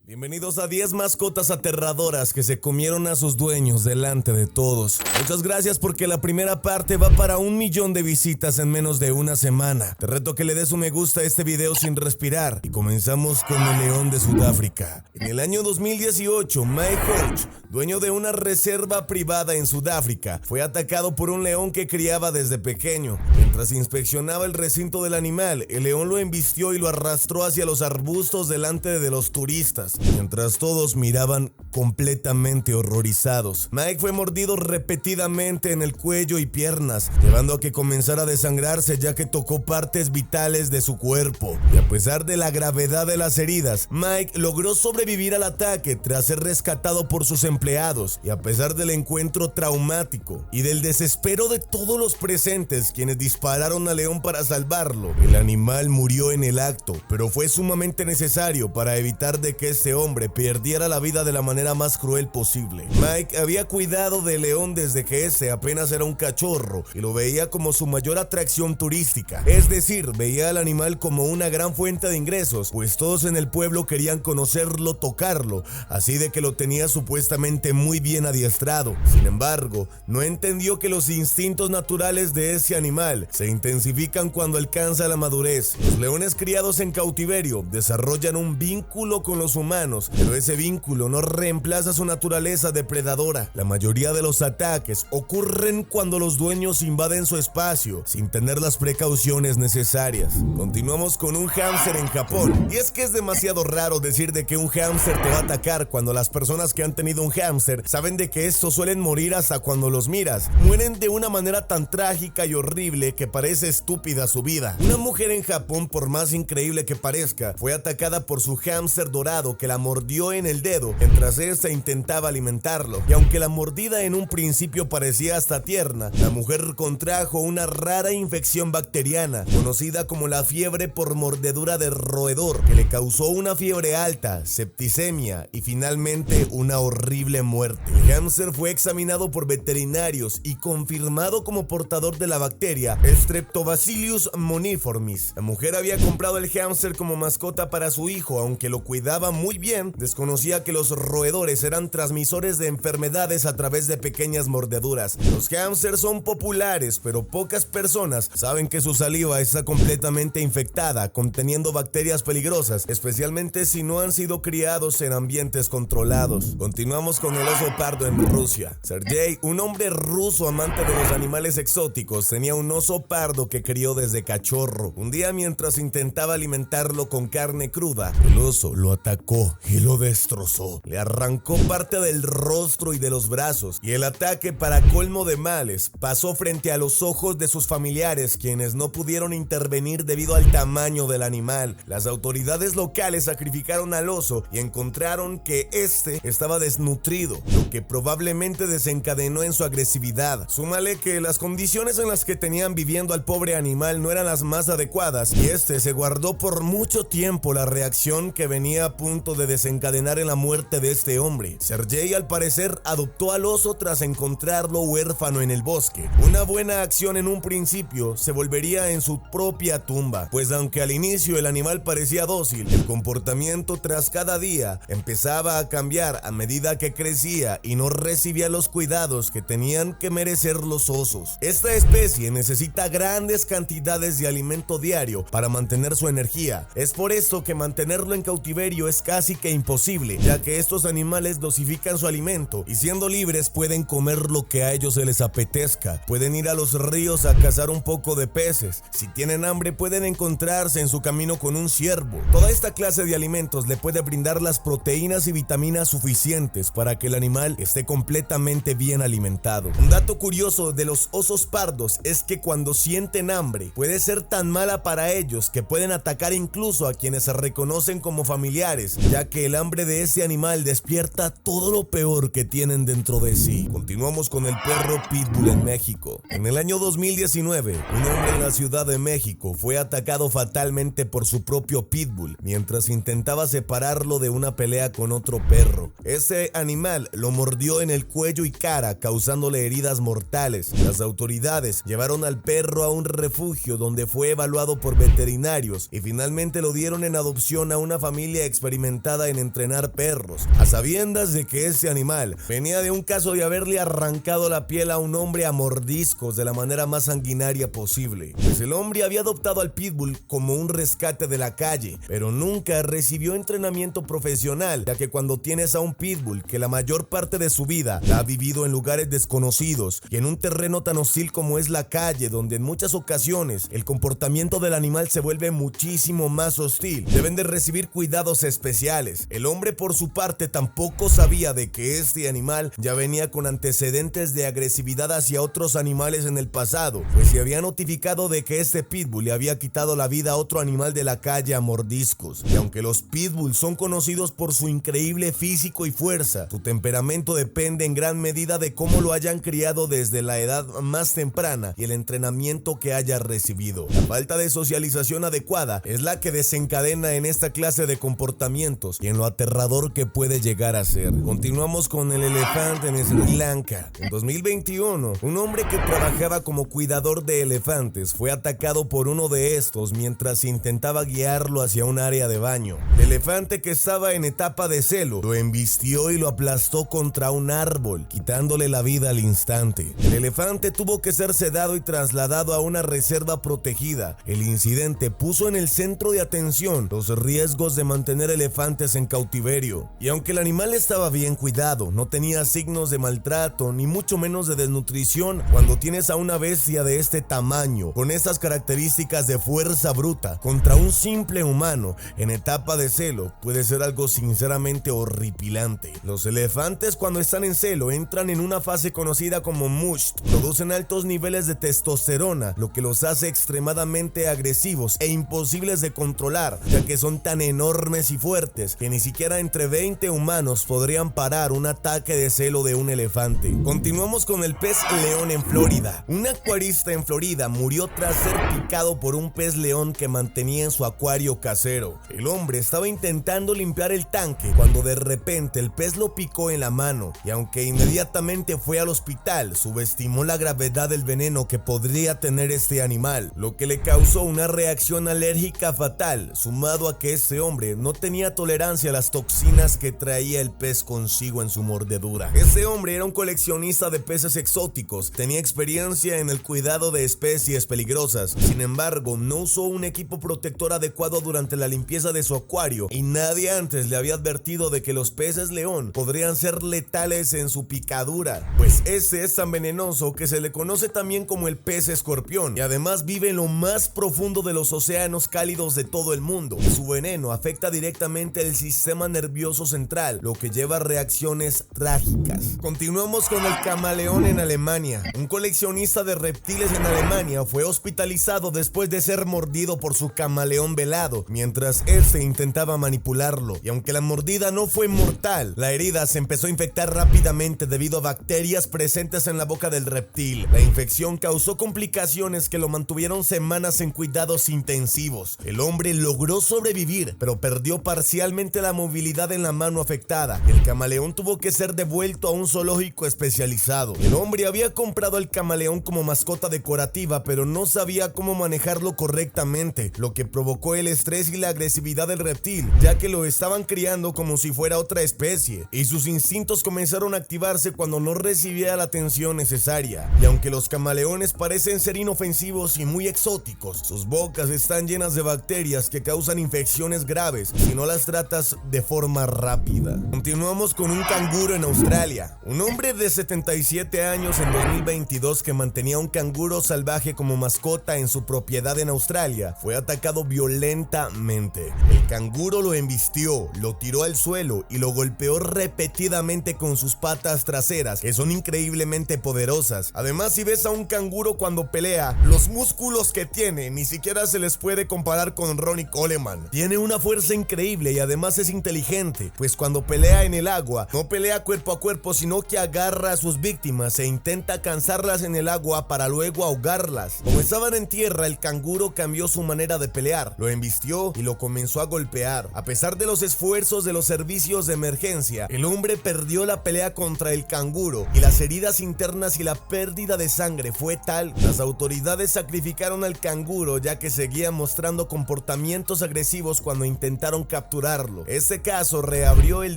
Bienvenidos a 10 mascotas aterradoras que se comieron a sus dueños delante de todos. Muchas gracias porque la primera parte va para 1 millón de visitas en menos de una semana. Te reto que le des un me gusta a este video sin respirar. Y comenzamos con el león de Sudáfrica. En el año 2018, Mike Hodge, dueño de una reserva privada en Sudáfrica, fue atacado por un león que criaba desde pequeño. Mientras inspeccionaba el recinto del animal, el león lo embistió y lo arrastró hacia los arbustos delante de los turistas. Mientras todos miraban completamente horrorizados, Mike fue mordido repetidamente en el cuello y piernas, llevando a que comenzara a desangrarse ya que tocó partes vitales de su cuerpo. Y a pesar de la gravedad de las heridas, Mike logró sobrevivir al ataque tras ser rescatado por sus empleados. Y a pesar del encuentro traumático y del desespero de todos los presentes quienes dispararon al león para salvarlo, el animal murió en el acto, pero fue sumamente necesario para evitar de que este hombre perdiera la vida de la manera más cruel posible. Mike había cuidado del león desde que este apenas era un cachorro y lo veía como su mayor atracción turística. Es decir, veía al animal como una gran fuente de ingresos, pues todos en el pueblo querían conocerlo, tocarlo, así de que lo tenía supuestamente muy bien adiestrado. Sin embargo, no entendió que los instintos naturales de ese animal se intensifican cuando alcanza la madurez. Los leones criados en cautiverio desarrollan un vínculo con los humanos, pero ese vínculo no reemplaza su naturaleza depredadora. La mayoría de los ataques ocurren cuando los dueños invaden su espacio sin tener las precauciones necesarias. Continuamos con un hámster en Japón. Y es que es demasiado raro decir de que un hámster te va a atacar cuando las personas que han tenido un hámster saben de que estos suelen morir hasta cuando los miras. Mueren de una manera tan trágica y horrible que parece estúpida su vida. Una mujer en Japón, por más increíble que parezca, fue atacada por su hámster dorado que la mordió en el dedo mientras esta intentaba alimentarlo. Y aunque la mordida en un principio parecía hasta tierna, la mujer contrajo una rara infección bacteriana conocida como la fiebre por mordedura de roedor, que le causó una fiebre alta, septicemia y finalmente una horrible muerte. El hámster fue examinado por veterinarios y confirmado como portador de la bacteria Streptobacillus moniformis. La mujer había comprado el hámster como mascota para su hijo, aunque lo cuidaba muy bien, desconocía que los roedores eran transmisores de enfermedades a través de pequeñas mordeduras. Los hámsters son populares, pero pocas personas saben que su saliva está completamente infectada, conteniendo bacterias peligrosas, especialmente si no han sido criados en ambientes controlados. Continuamos con el oso pardo en Rusia. Sergei, un hombre ruso amante de los animales exóticos, tenía un oso pardo que crió desde cachorro. Un día, mientras intentaba alimentarlo con carne cruda, el oso lo atacó y lo destrozó. Le arrancó parte del rostro y de los brazos, y el ataque, para colmo de males, pasó frente a los ojos de sus familiares, quienes no pudieron intervenir debido al tamaño del animal. Las autoridades locales sacrificaron al oso y encontraron que este estaba desnutrido, lo que probablemente desencadenó en su agresividad. Súmale que las condiciones en las que tenían viviendo al pobre animal no eran las más adecuadas, y este se guardó por mucho tiempo la reacción que venía a punto de desencadenar en la muerte de este hombre. Sergei, al parecer, adoptó al oso tras encontrarlo huérfano en el bosque. Una buena acción en un principio se volvería en su propia tumba, pues aunque al inicio el animal parecía dócil, el comportamiento tras cada día empezaba a cambiar a medida que crecía y no recibía los cuidados que tenían que merecer los osos. Esta especie necesita grandes cantidades de alimento diario para mantener su energía. Es por esto que mantenerlo en cautiverio es casi que imposible, ya que estos animales dosifican su alimento y, siendo libres, pueden comer lo que a ellos se les apetezca. Pueden ir a los ríos a cazar un poco de peces. Si tienen hambre, pueden encontrarse en su camino con un ciervo. Toda esta clase de alimentos le puede brindar las proteínas y vitaminas suficientes para que el animal esté completamente bien alimentado. Un dato curioso de los osos pardos es que cuando sienten hambre, puede ser tan mala para ellos que pueden atacar incluso a quienes se reconocen como familiares, ya que el hambre de ese animal despierta todo lo peor que tienen dentro de sí. Continuamos con el perro pitbull en México. En el año 2019, un hombre en la Ciudad de México fue atacado fatalmente por su propio pitbull mientras intentaba separarlo de una pelea con otro perro. Ese animal lo mordió en el cuello y cara, causándole heridas mortales. Las autoridades llevaron al perro a un refugio donde fue evaluado por veterinarios y finalmente lo dieron en adopción a una familia experimentada orientada en entrenar perros, a sabiendas de que este animal venía de un caso de haberle arrancado la piel a un hombre a mordiscos de la manera más sanguinaria posible. Pues el hombre había adoptado al pitbull como un rescate de la calle, pero nunca recibió entrenamiento profesional, ya que cuando tienes a un pitbull que la mayor parte de su vida la ha vivido en lugares desconocidos y en un terreno tan hostil como es la calle, donde en muchas ocasiones el comportamiento del animal se vuelve muchísimo más hostil, deben de recibir cuidados especiales. El hombre por su parte tampoco sabía de que este animal ya venía con antecedentes de agresividad hacia otros animales en el pasado, pues se había notificado de que este pitbull le había quitado la vida a otro animal de la calle a mordiscos. Y aunque los pitbulls son conocidos por su increíble físico y fuerza, su temperamento depende en gran medida de cómo lo hayan criado desde la edad más temprana y el entrenamiento que haya recibido. La falta de socialización adecuada es la que desencadena en esta clase de comportamientos y en lo aterrador que puede llegar a ser. Continuamos con el elefante en Sri Lanka. En 2021, un hombre que trabajaba como cuidador de elefantes fue atacado por uno de estos mientras intentaba guiarlo hacia un área de baño. El elefante, que estaba en etapa de celo, lo embistió y lo aplastó contra un árbol, quitándole la vida al instante. El elefante tuvo que ser sedado y trasladado a una reserva protegida. El incidente puso en el centro de atención los riesgos de mantener elefantes en cautiverio. Y aunque el animal estaba bien cuidado, no tenía signos de maltrato ni mucho menos de desnutrición, cuando tienes a una bestia de este tamaño, con estas características de fuerza bruta, contra un simple humano en etapa de celo, puede ser algo sinceramente horripilante. Los elefantes, cuando están en celo, entran en una fase conocida como musht. Producen altos niveles de testosterona, lo que los hace extremadamente agresivos e imposibles de controlar, ya que son tan enormes y fuertes que ni siquiera entre 20 humanos podrían parar un ataque de celo de un elefante. Continuamos con el pez león en Florida. Un acuarista en Florida murió tras ser picado por un pez león que mantenía en su acuario casero. El hombre estaba intentando limpiar el tanque cuando de repente el pez lo picó en la mano, y aunque inmediatamente fue al hospital, subestimó la gravedad del veneno que podría tener este animal, lo que le causó una reacción alérgica fatal, sumado a que este hombre no tenía tolerancia a las toxinas que traía el pez consigo en su mordedura. Este hombre era un coleccionista de peces exóticos, tenía experiencia en el cuidado de especies peligrosas, sin embargo no usó un equipo protector adecuado durante la limpieza de su acuario, y nadie antes le había advertido de que los peces león podrían ser letales en su picadura, pues este es tan venenoso que se le conoce también como el pez escorpión, y además vive en lo más profundo de los océanos cálidos de todo el mundo, y su veneno afecta directamente el sistema nervioso central, lo que lleva a reacciones trágicas. Continuamos con el camaleón en Alemania. Un coleccionista de reptiles en Alemania fue hospitalizado después de ser mordido por su camaleón velado, mientras este intentaba manipularlo, y aunque la mordida no fue mortal, la herida se empezó a infectar rápidamente debido a bacterias presentes en la boca del reptil. La infección causó complicaciones que lo mantuvieron semanas en cuidados intensivos. El hombre logró sobrevivir, pero perdió parcialmente la movilidad en la mano afectada. El camaleón tuvo que ser devuelto a un zoológico especializado. El hombre había comprado al camaleón como mascota decorativa, pero no sabía cómo manejarlo correctamente, lo que provocó el estrés y la agresividad del reptil, ya que lo estaban criando como si fuera otra especie, y sus instintos comenzaron a activarse cuando no recibía la atención necesaria. Y aunque los camaleones parecen ser inofensivos y muy exóticos, sus bocas están llenas de bacterias que causan infecciones graves si no las tratas de forma rápida. Continuamos con un canguro en Australia. Un hombre de 77 años en 2022 que mantenía un canguro salvaje como mascota en su propiedad en Australia fue atacado violentamente. El canguro lo embistió, lo tiró al suelo y lo golpeó repetidamente con sus patas traseras, que son increíblemente poderosas. Además, si ves a un canguro cuando pelea, los músculos que tiene ni siquiera se les puede comparar con Ronnie Coleman. Tiene una fuerza increíble y además es inteligente, pues cuando pelea en el agua, no pelea cuerpo a cuerpo, sino que agarra a sus víctimas e intenta cansarlas en el agua para luego ahogarlas. Como estaban en tierra, el canguro cambió su manera de pelear, lo embistió y lo comenzó a golpear. A pesar de los esfuerzos de los servicios de emergencia, el hombre perdió la pelea contra el canguro y las heridas internas y la pérdida de sangre fue tal. Las autoridades sacrificaron al canguro, ya que seguía mostrando comportamientos agresivos cuando intentaron capturar capturarlo. Este caso reabrió el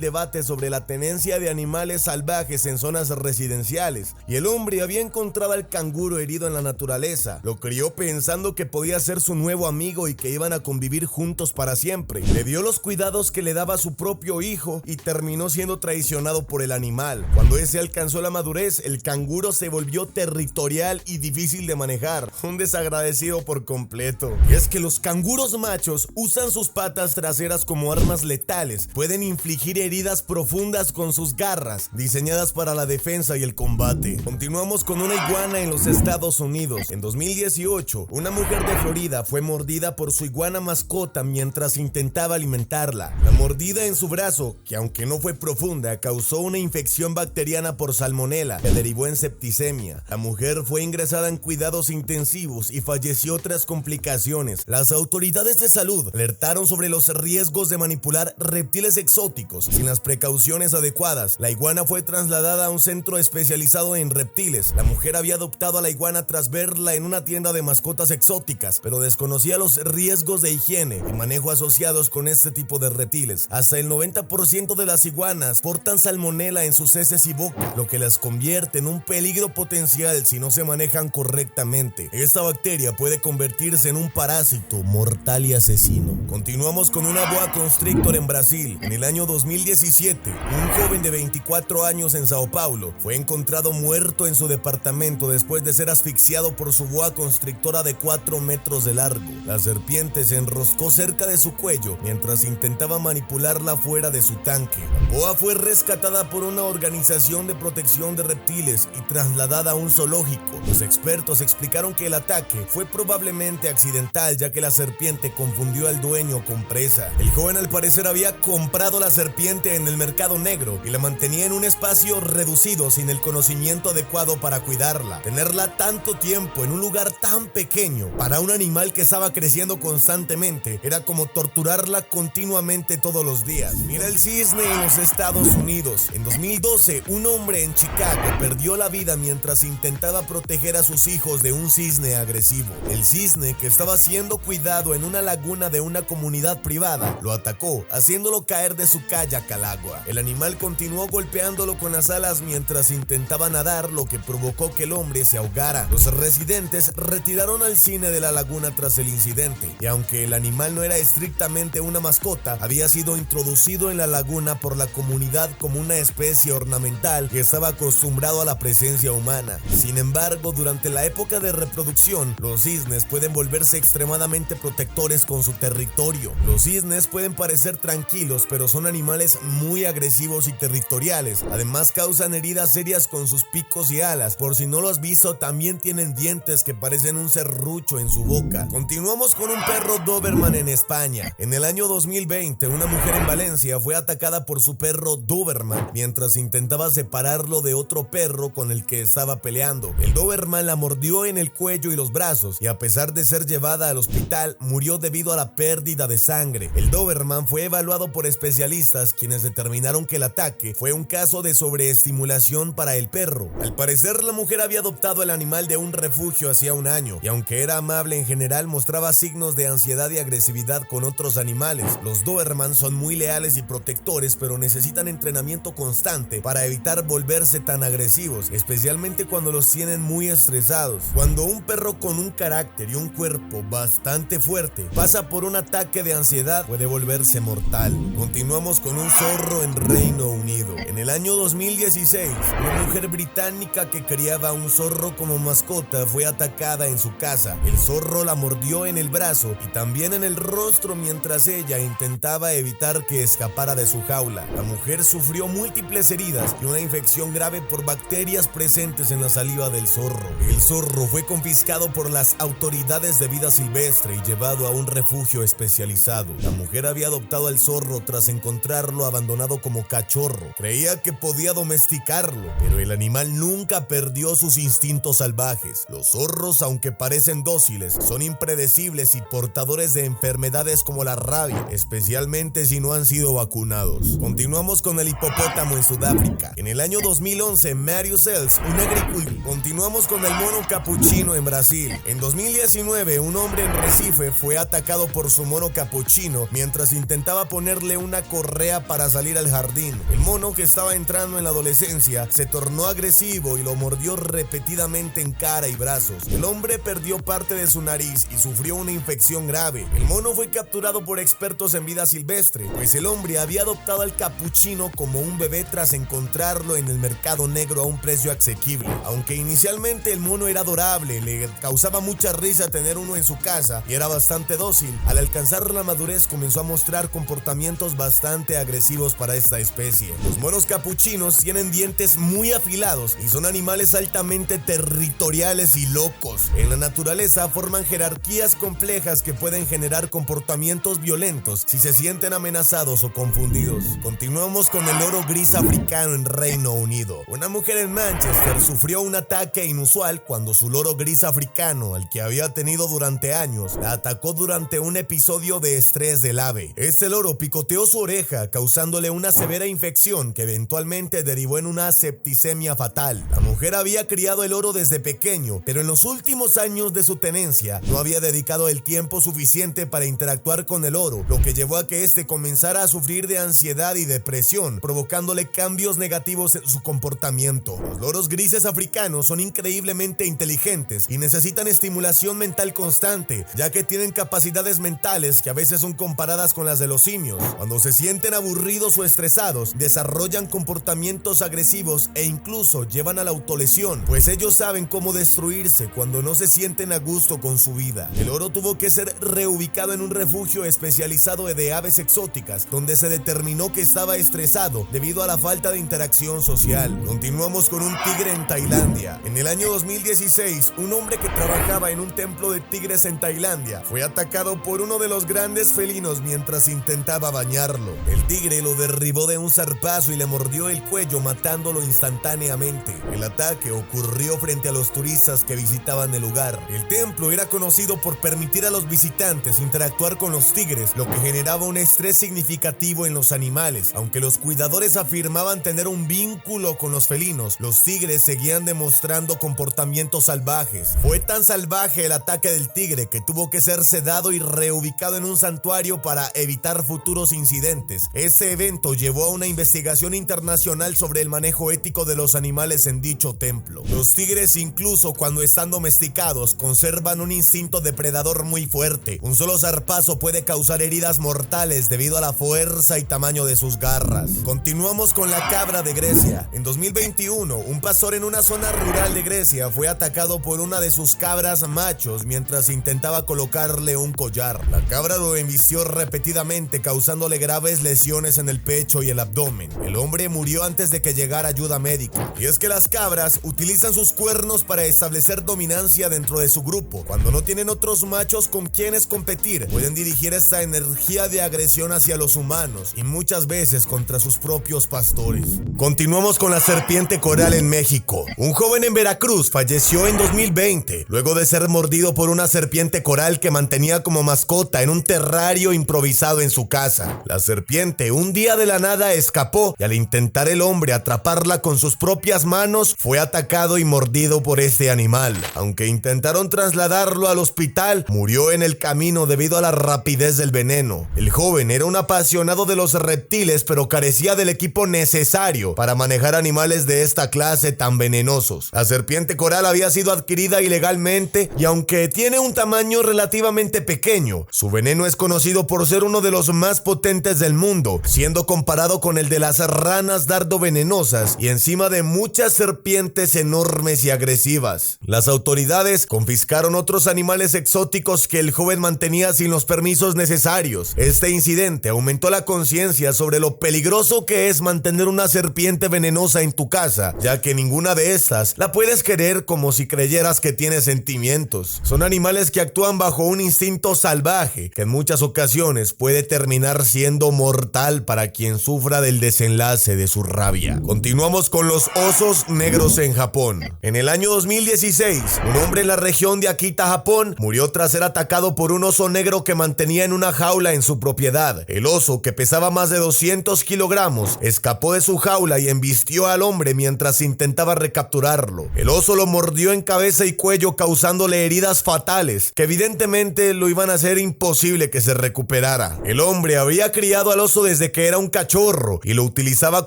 debate sobre la tenencia de animales salvajes en zonas residenciales, y el hombre había encontrado al canguro herido en la naturaleza. Lo crió pensando que podía ser su nuevo amigo y que iban a convivir juntos para siempre. Le dio los cuidados que le daba su propio hijo y terminó siendo traicionado por el animal. Cuando ese alcanzó la madurez, el canguro se volvió territorial y difícil de manejar, un desagradecido por completo. Y es que los canguros machos usan sus patas traseras como armas letales, pueden infligir heridas profundas con sus garras, diseñadas para la defensa y el combate. Continuamos con una iguana en los Estados Unidos. En 2018, una mujer de Florida fue mordida por su iguana mascota mientras intentaba alimentarla. La mordida en su brazo, que aunque no fue profunda, causó una infección bacteriana por salmonela que derivó en septicemia. La mujer fue ingresada en cuidados intensivos y falleció tras complicaciones. Las autoridades de salud alertaron sobre los riesgos de manipular reptiles exóticos sin las precauciones adecuadas. La iguana fue trasladada a un centro especializado en reptiles. La mujer había adoptado a la iguana tras verla en una tienda de mascotas exóticas, pero desconocía los riesgos de higiene y manejo asociados con este tipo de reptiles. Hasta el 90% de las iguanas portan salmonela en sus heces y boca, lo que las convierte en un peligro potencial si no se manejan correctamente. Esta bacteria puede convertirse en un parásito mortal y asesino. Continuamos con una boa constrictor en Brasil. En el año 2017, un joven de 24 años en Sao Paulo fue encontrado muerto en su departamento después de ser asfixiado por su boa constrictora de 4 metros de largo. La serpiente se enroscó cerca de su cuello mientras intentaba manipularla fuera de su tanque. La boa fue rescatada por una organización de protección de reptiles y trasladada a un zoológico. Los expertos explicaron que el ataque fue probablemente accidental, ya que la serpiente confundió al dueño con presa. El joven al parecer había comprado la serpiente en el mercado negro y la mantenía en un espacio reducido sin el conocimiento adecuado para cuidarla. Tenerla tanto tiempo en un lugar tan pequeño para un animal que estaba creciendo constantemente era como torturarla continuamente todos los días. Mira el cisne en los Estados Unidos. En 2012, un hombre en Chicago perdió la vida mientras intentaba proteger a sus hijos de un cisne agresivo. El cisne, que estaba siendo cuidado en una laguna de una comunidad privada, lo atacó, haciéndolo caer de su kayak al agua. El animal continuó golpeándolo con las alas mientras intentaba nadar, lo que provocó que el hombre se ahogara. Los residentes retiraron al cisne de la laguna tras el incidente, y aunque el animal no era estrictamente una mascota, había sido introducido en la laguna por la comunidad como una especie ornamental que estaba acostumbrado a la presencia humana. Sin embargo, durante la época de reproducción, los cisnes pueden volverse extremadamente protectores con su territorio. Los cisnes pueden parecer tranquilos, pero son animales muy agresivos y territoriales. Además, causan heridas serias con sus picos y alas. Por si no lo has visto, también tienen dientes que parecen un serrucho en su boca. Continuamos con un perro Doberman en España. En el año 2020, una mujer en Valencia fue atacada por su perro Doberman mientras intentaba separarlo de otro perro con el que estaba peleando. El Doberman la mordió en el cuello y los brazos, y a pesar de ser llevada al hospital, murió debido a la pérdida de sangre. El Doberman fue evaluado por especialistas, quienes determinaron que el ataque fue un caso de sobreestimulación para el perro. Al parecer, la mujer había adoptado el animal de un refugio hacía un año, y aunque era amable en general, mostraba signos de ansiedad y agresividad con otros animales. Los Doberman son muy leales y protectores, pero necesitan entrenamiento constante para evitar volverse tan agresivos, especialmente cuando los tienen muy estresados. Cuando un perro con un carácter y un cuerpo bastante fuerte pasa por un ataque de ansiedad, puede volverse mortal. Continuamos con un zorro en Reino Unido. En el año 2016, una mujer británica que criaba un zorro como mascota fue atacada en su casa. El zorro la mordió en el brazo y también en el rostro mientras ella intentaba evitar que escapara de su jaula. La mujer sufrió múltiples heridas y una infección grave por bacterias presentes en la saliva del zorro. El zorro fue confiscado por las autoridades de vida silvestre y llevado a un refugio especializado. La mujer había adoptado al zorro tras encontrarlo abandonado como cachorro. Creía que podía domesticarlo, pero el animal nunca perdió sus instintos salvajes. Los zorros, aunque parecen dóciles, son impredecibles y portadores de enfermedades como la rabia, especialmente si no han sido vacunados. Continuamos con el hipopótamo en Sudáfrica. En el año 2011, Mário Cels, un agricultor. Continuamos con el mono capuchino en Brasil. En 2019, un hombre en Recife fue atacado por su mono capuchino mientras mientras intentaba ponerle una correa para salir al jardín. El mono, que estaba entrando en la adolescencia, se tornó agresivo y lo mordió repetidamente en cara y brazos. El hombre perdió parte de su nariz y sufrió una infección grave. El mono fue capturado por expertos en vida silvestre, pues el hombre había adoptado al capuchino como un bebé tras encontrarlo en el mercado negro a un precio asequible. Aunque inicialmente el mono era adorable, le causaba mucha risa tener uno en su casa y era bastante dócil, al alcanzar la madurez comenzó a mostrar comportamientos bastante agresivos para esta especie. Los monos capuchinos tienen dientes muy afilados y son animales altamente territoriales y locos. En la naturaleza forman jerarquías complejas que pueden generar comportamientos violentos si se sienten amenazados o confundidos. Continuamos con el loro gris africano en Reino Unido. Una mujer en Manchester sufrió un ataque inusual cuando su loro gris africano, al que había tenido durante años, la atacó durante un episodio de estrés del ave. Este loro picoteó su oreja, causándole una severa infección que eventualmente derivó en una septicemia fatal. La mujer había criado el loro desde pequeño, pero en los últimos años de su tenencia no había dedicado el tiempo suficiente para interactuar con el loro, lo que llevó a que este comenzara a sufrir de ansiedad y depresión, provocándole cambios negativos en su comportamiento. Los loros grises africanos son increíblemente inteligentes y necesitan estimulación mental constante, ya que tienen capacidades mentales que a veces son comparadas con las de los simios. Cuando se sienten aburridos o estresados, desarrollan comportamientos agresivos e incluso llevan a la autolesión, pues ellos saben cómo destruirse cuando no se sienten a gusto con su vida. El loro tuvo que ser reubicado en un refugio especializado de aves exóticas, donde se determinó que estaba estresado debido a la falta de interacción social. Continuamos con un tigre en Tailandia. En el año 2016, un hombre que trabajaba en un templo de tigres en Tailandia fue atacado por uno de los grandes felinos mientras intentaba bañarlo. El tigre lo derribó de un zarpazo y le mordió el cuello, matándolo instantáneamente. El ataque ocurrió frente a los turistas que visitaban el lugar. El templo era conocido por permitir a los visitantes interactuar con los tigres, lo que generaba un estrés significativo en los animales. Aunque los cuidadores afirmaban tener un vínculo con los felinos, los tigres seguían demostrando comportamientos salvajes. Fue tan salvaje el ataque del tigre que tuvo que ser sedado y reubicado en un santuario para evitar futuros incidentes. Este evento llevó a una investigación internacional sobre el manejo ético de los animales en dicho templo. Los tigres, incluso cuando están domesticados, conservan un instinto depredador muy fuerte. Un solo zarpazo puede causar heridas mortales debido a la fuerza y tamaño de sus garras. Continuamos con la cabra de Grecia. En 2021, un pastor en una zona rural de Grecia fue atacado por una de sus cabras machos mientras intentaba colocarle un collar. La cabra lo embistió repetidamente, causándole graves lesiones en el pecho y el abdomen. El hombre murió antes de que llegara ayuda médica. Y es que las cabras utilizan sus cuernos para establecer dominancia dentro de su grupo. Cuando no tienen otros machos con quienes competir, pueden dirigir esta energía de agresión hacia los humanos y muchas veces contra sus propios pastores. Continuamos con la serpiente coral en México. Un joven en Veracruz falleció en 2020 luego de ser mordido por una serpiente coral que mantenía como mascota en un terrario improvisado en su casa. La serpiente un día de la nada escapó y al intentar el hombre atraparla con sus propias manos, fue atacado y mordido por este animal. Aunque intentaron trasladarlo al hospital, murió en el camino debido a la rapidez del veneno. El joven era un apasionado de los reptiles, pero carecía del equipo necesario para manejar animales de esta clase tan venenosos. La serpiente coral había sido adquirida ilegalmente y aunque tiene un tamaño relativamente pequeño, su veneno es conocido por ser uno de los más potentes del mundo, siendo comparado con el de las ranas dardo venenosas y encima de muchas serpientes enormes y agresivas. Las autoridades confiscaron otros animales exóticos que el joven mantenía sin los permisos necesarios. Este incidente aumentó la conciencia sobre lo peligroso que es mantener una serpiente venenosa en tu casa, ya que ninguna de estas la puedes querer como si creyeras que tiene sentimientos. Son animales que actúan bajo un instinto salvaje, que en muchas ocasiones puede terminar siendo mortal para quien sufra del desenlace de su rabia. Continuamos con los osos negros en Japón. En el año 2016, un hombre en la región de Akita, Japón, murió tras ser atacado por un oso negro que mantenía en una jaula en su propiedad. El oso, que pesaba más de 200 kilogramos, escapó de su jaula y embistió al hombre mientras intentaba recapturarlo. El oso lo mordió en cabeza y cuello, causándole heridas fatales que evidentemente lo iban a hacer imposible que se recuperara. atacara. El hombre había criado al oso desde que era un cachorro y lo utilizaba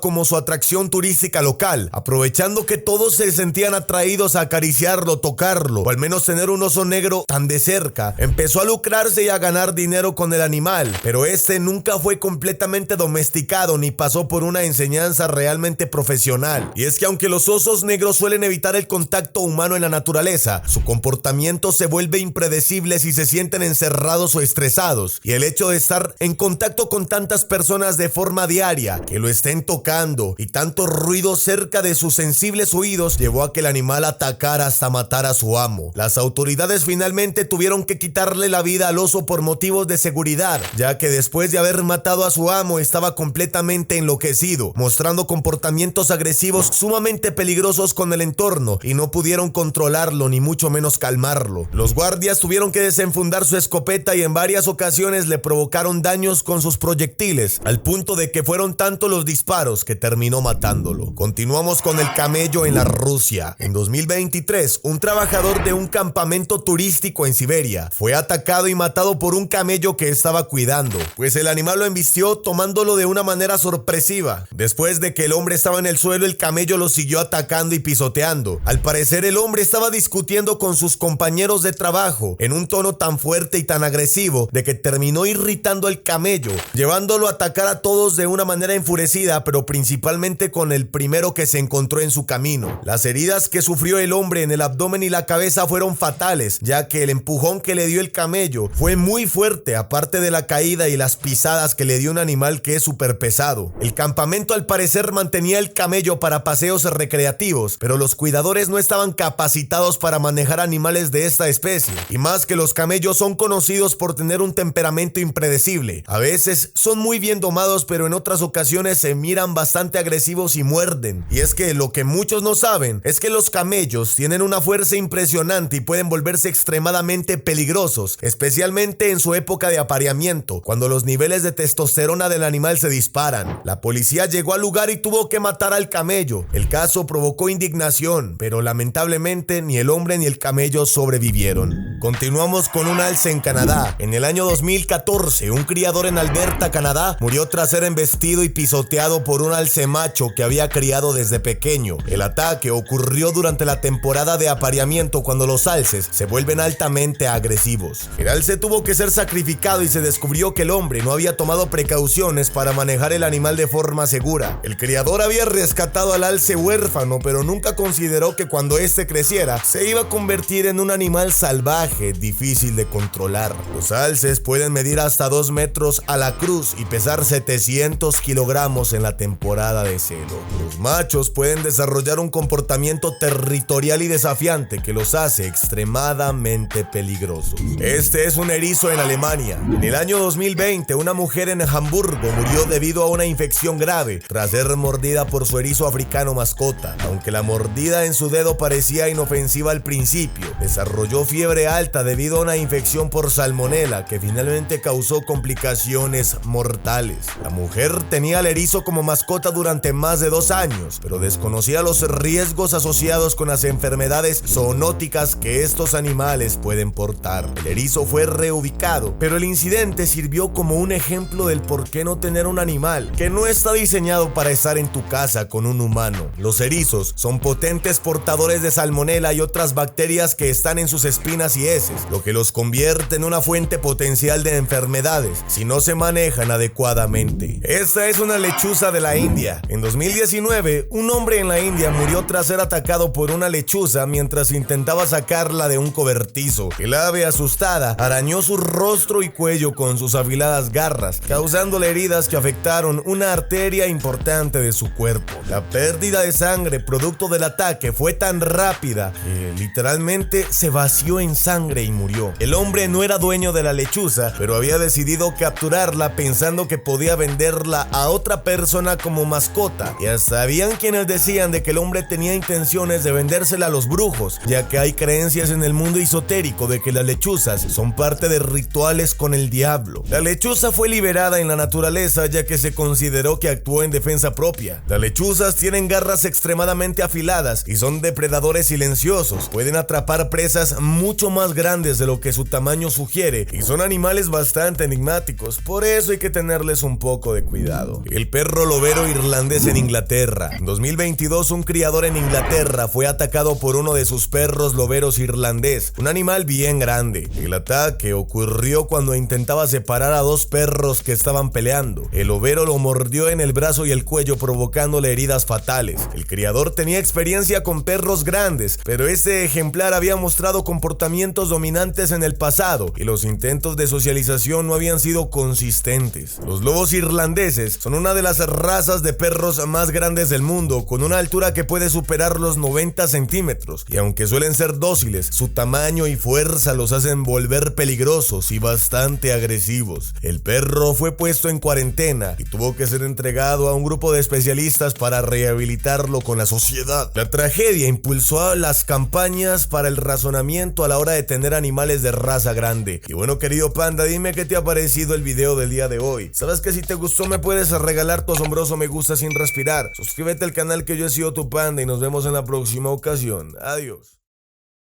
como su atracción turística local, aprovechando que todos se sentían atraídos a acariciarlo, tocarlo, o al menos tener un oso negro tan de cerca. Empezó a lucrarse y a ganar dinero con el animal, pero este nunca fue completamente domesticado ni pasó por una enseñanza realmente profesional. Y es que aunque los osos negros suelen evitar el contacto humano en la naturaleza, su comportamiento se vuelve impredecible si se sienten encerrados o estresados, y el hecho de estar en contacto con tantas personas de forma diaria, que lo estén tocando, y tanto ruido cerca de sus sensibles oídos llevó a que el animal atacara hasta matar a su amo. Las autoridades finalmente tuvieron que quitarle la vida al oso por motivos de seguridad, ya que después de haber matado a su amo estaba completamente enloquecido, mostrando comportamientos agresivos sumamente peligrosos con el entorno, y no pudieron controlarlo ni mucho menos calmarlo. Los guardias tuvieron que desenfundar su escopeta y en varias ocasiones le provocaron daños con sus proyectiles, al punto de que fueron tantos los disparos que terminó matándolo. Continuamos con el camello en la Rusia. En 2023, un trabajador de un campamento turístico en Siberia fue atacado y matado por un camello que estaba cuidando, pues el animal lo embistió tomándolo de una manera sorpresiva. Después de que el hombre estaba en el suelo, el camello lo siguió atacando y pisoteando. Al parecer, el hombre estaba discutiendo con sus compañeros de trabajo en un tono tan fuerte y tan agresivo de que terminó irritando al camello, llevándolo a atacar a todos de una manera enfurecida, pero principalmente con el primero que se encontró en su camino. Las heridas que sufrió el hombre en el abdomen y la cabeza fueron fatales, ya que el empujón que le dio el camello fue muy fuerte, aparte de la caída y las pisadas que le dio un animal que es súper pesado. El campamento al parecer mantenía el camello para paseos recreativos, pero los cuidadores no estaban capacitados para manejar animales de esta especie, y más que los camellos son conocidos por tener un temperamento impredecible. A veces son muy bien domados, pero en otras ocasiones se miran bastante agresivos y muerden. Y es que lo que muchos no saben es que los camellos tienen una fuerza impresionante y pueden volverse extremadamente peligrosos, especialmente en su época de apareamiento, cuando los niveles de testosterona del animal se disparan. La policía llegó al lugar y tuvo que matar al camello. El caso provocó indignación, pero lamentablemente ni el hombre ni el camello sobrevivieron. Continuamos con un alce en Canadá. En el año 2014, un criador en Alberta, Canadá, murió tras ser embestido y pisoteado por un alce macho que había criado desde pequeño. El ataque ocurrió durante la temporada de apareamiento, cuando los alces se vuelven altamente agresivos. El alce tuvo que ser sacrificado y se descubrió que el hombre no había tomado precauciones para manejar el animal de forma segura. El criador había rescatado al alce huérfano, pero nunca consideró que cuando este creciera se iba a convertir en un animal salvaje, difícil de controlar. Los alces pueden medir hasta 2 metros a la cruz y pesar 700 kilogramos en la temporada de celo. Los machos pueden desarrollar un comportamiento territorial y desafiante que los hace extremadamente peligrosos. Este es un erizo en Alemania. En el año 2020, una mujer en Hamburgo murió debido a una infección grave tras ser mordida por su erizo africano mascota. Aunque la mordida en su dedo parecía inofensiva al principio, desarrolló fiebre alta debido a una infección por salmonela que finalmente causó complicaciones mortales. La mujer tenía al erizo como mascota durante más de 2 años, pero desconocía los riesgos asociados con las enfermedades zoonóticas que estos animales pueden portar. El erizo fue reubicado, pero el incidente sirvió como un ejemplo del por qué no tener un animal que no está diseñado para estar en tu casa con un humano. Los erizos son potentes portadores de salmonela y otras bacterias que están en sus espinas y heces, lo que los convierte en una fuente potencial de enfermedades si no se manejan adecuadamente. Esta es una lechuza de la India. En 2019, un hombre en la India murió tras ser atacado por una lechuza mientras intentaba sacarla de un cobertizo. El ave, asustada, arañó su rostro y cuello con sus afiladas garras, causándole heridas que afectaron una arteria importante de su cuerpo. La pérdida de sangre producto del ataque fue tan rápida que literalmente se vació en sangre y murió. El hombre no era dueño de la lechuza, pero había decidido capturarla pensando que podía venderla a otra persona como mascota. Y hasta habían quienes decían de que el hombre tenía intenciones de vendérsela a los brujos, ya que hay creencias en el mundo esotérico de que las lechuzas son parte de rituales con el diablo. La lechuza fue liberada en la naturaleza ya que se consideró que actuó en defensa propia. Las lechuzas tienen garras extremadamente afiladas y son depredadores silenciosos. Pueden atrapar presas mucho más grandes de lo que su tamaño sugiere y son animales bastante enigmáticos, por eso hay que tenerles un poco de cuidado. El perro lobero irlandés en Inglaterra. En 2022, un criador en Inglaterra fue atacado por uno de sus perros loberos irlandés, un animal bien grande. El ataque ocurrió cuando intentaba separar a dos perros que estaban peleando. El lobero lo mordió en el brazo y el cuello, provocándole heridas fatales. El criador tenía experiencia con perros grandes, pero este ejemplar había mostrado comportamientos dominantes en el pasado y los intentos de socialización no habían sido consistentes. Los lobos irlandeses son una de las razas de perros más grandes del mundo, con una altura que puede superar los 90 centímetros, y aunque suelen ser dóciles, su tamaño y fuerza los hacen volver peligrosos y bastante agresivos. El perro fue puesto en cuarentena y tuvo que ser entregado a un grupo de especialistas para rehabilitarlo con la sociedad. La tragedia impulsó a las campañas para el razonamiento a la hora de tener animales de raza grande. Y bueno, querido panda, dime qué te ha parecido el video del día de hoy. Sabes que si te gustó me puedes regalar tu asombroso me gusta sin respirar. Suscríbete al canal, que yo he sido tu panda, y nos vemos en la próxima ocasión. Adiós.